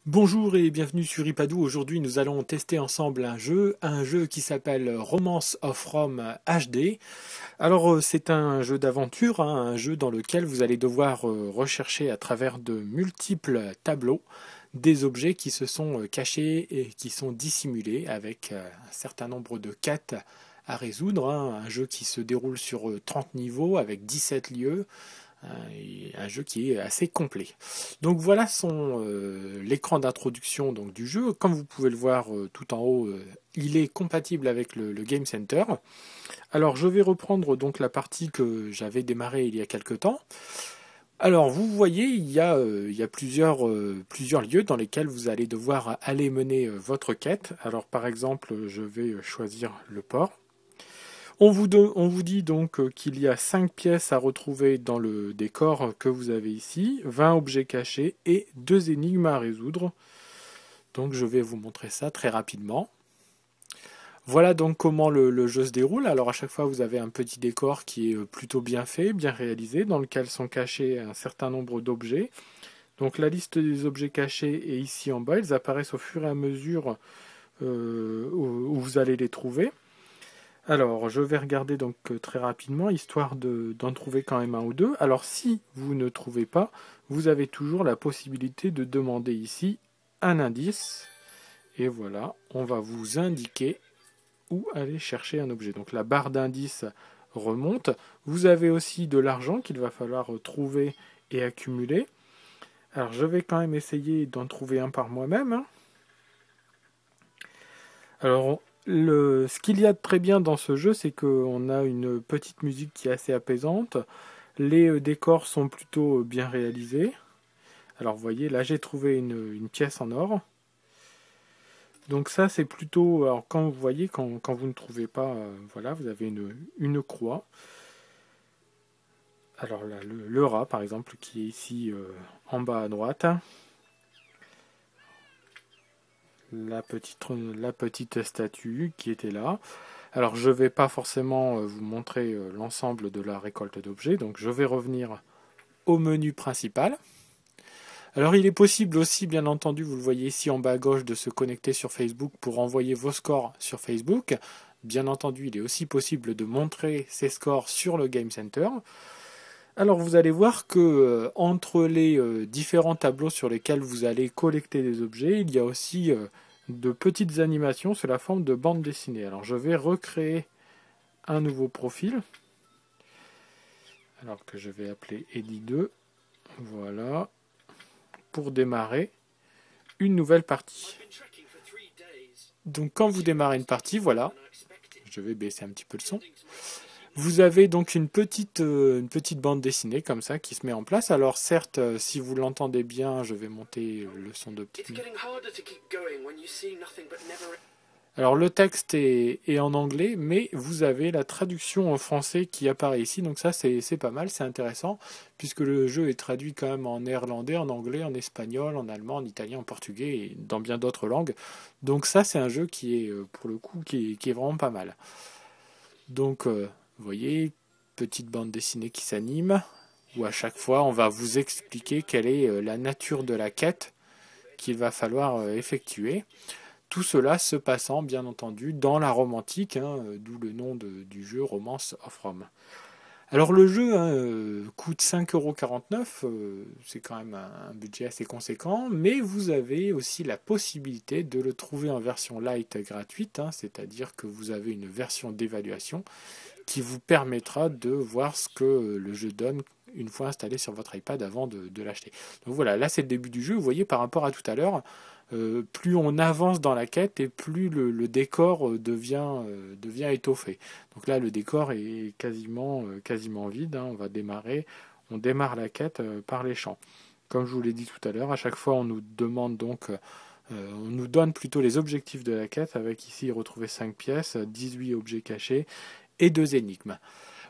Bonjour et bienvenue sur Ipadou. Aujourd'hui, nous allons tester ensemble un jeu qui s'appelle Romance of Rome HD. Alors, c'est un jeu d'aventure, un jeu dans lequel vous allez devoir rechercher à travers de multiples tableaux des objets qui se sont cachés et qui sont dissimulés avec un certain nombre de quêtes à résoudre. Un jeu qui se déroule sur 30 niveaux avec 17 lieux. Un jeu qui est assez complet. Donc voilà l'écran d'introduction du jeu. Comme vous pouvez le voir tout en haut, il est compatible avec le Game Center. Alors je vais reprendre donc la partie que j'avais démarrée il y a quelque temps. Alors vous voyez, il y a plusieurs lieux dans lesquels vous allez devoir aller mener votre quête. Alors par exemple, je vais choisir le port. On vous dit donc qu'il y a 5 pièces à retrouver dans le décor que vous avez ici, 20 objets cachés et 2 énigmes à résoudre. Donc je vais vous montrer ça très rapidement. Voilà donc comment le jeu se déroule. Alors à chaque fois vous avez un petit décor qui est plutôt bien fait, bien réalisé, dans lequel sont cachés un certain nombre d'objets. Donc la liste des objets cachés est ici en bas, ils apparaissent au fur et à mesure où vous allez les trouver. Alors, je vais regarder donc très rapidement, histoire d'en trouver quand même un ou deux. Alors, si vous ne trouvez pas, vous avez toujours la possibilité de demander ici un indice. Et voilà, on va vous indiquer où aller chercher un objet. Donc, la barre d'indice remonte. Vous avez aussi de l'argent qu'il va falloir trouver et accumuler. Alors, je vais quand même essayer d'en trouver un par moi-même. Alors, ce qu'il y a de très bien dans ce jeu, c'est qu'on a une petite musique qui est assez apaisante. Les décors sont plutôt bien réalisés. Alors, vous voyez, là, j'ai trouvé une pièce en or. Donc ça, c'est plutôt... Alors, quand vous voyez, quand vous ne trouvez pas, voilà, vous avez une croix. Alors là, le rat, par exemple, qui est ici en bas à droite. La petite statue qui était là. Alors je ne vais pas forcément vous montrer l'ensemble de la récolte d'objets, donc je vais revenir au menu principal. Alors il est possible aussi, bien entendu, vous le voyez ici en bas à gauche, de se connecter sur Facebook pour envoyer vos scores sur Facebook. Bien entendu, il est aussi possible de montrer ces scores sur le Game Center. Alors vous allez voir que entre les différents tableaux sur lesquels vous allez collecter des objets, il y a aussi de petites animations sous la forme de bandes dessinées. Alors je vais recréer un nouveau profil, alors que je vais appeler Eddy2, voilà, pour démarrer une nouvelle partie. Donc quand vous démarrez une partie, voilà, je vais baisser un petit peu le son. Vous avez donc une petite bande dessinée comme ça qui se met en place. Alors certes, si vous l'entendez bien, je vais monter le son de petit. Alors le texte est en anglais, mais vous avez la traduction en français qui apparaît ici. Donc ça c'est pas mal, c'est intéressant, puisque le jeu est traduit quand même en néerlandais, en anglais, en espagnol, en allemand, en italien, en portugais et dans bien d'autres langues. Donc ça c'est un jeu qui est pour le coup qui est vraiment pas mal. Donc vous voyez, petite bande dessinée qui s'anime, où à chaque fois on va vous expliquer quelle est la nature de la quête qu'il va falloir effectuer. Tout cela se passant bien entendu dans la Rome antique, d'où le nom du jeu Romance of Rome. Alors le jeu coûte 5,49 €, c'est quand même un budget assez conséquent, mais vous avez aussi la possibilité de le trouver en version light gratuite, c'est-à-dire que vous avez une version d'évaluation qui vous permettra de voir ce que le jeu donne une fois installé sur votre iPad avant de l'acheter. Donc voilà, là c'est le début du jeu, vous voyez par rapport à tout à l'heure, plus on avance dans la quête et plus le décor devient étoffé. Donc là le décor est quasiment vide, on démarre la quête par les champs. Comme je vous l'ai dit tout à l'heure, à chaque fois on nous demande donc on nous donne plutôt les objectifs de la quête, avec ici retrouver 5 pièces, 18 objets cachés et 2 énigmes.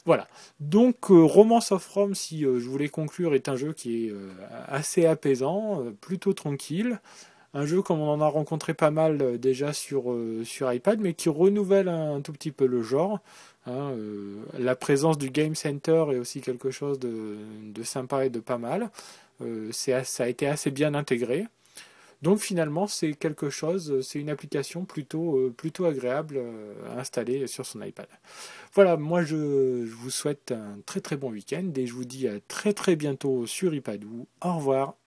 Voilà. Donc Romance of Rome, si je voulais conclure, est un jeu qui est assez apaisant, plutôt tranquille. Un jeu comme on en a rencontré pas mal déjà sur iPad, mais qui renouvelle un tout petit peu le genre. La présence du Game Center est aussi quelque chose de sympa et de pas mal. Ça a été assez bien intégré. Donc finalement, c'est quelque chose, c'est une application plutôt agréable à installer sur son iPad. Voilà, moi je vous souhaite un très très bon week-end et je vous dis à très très bientôt sur iPadou. Au revoir.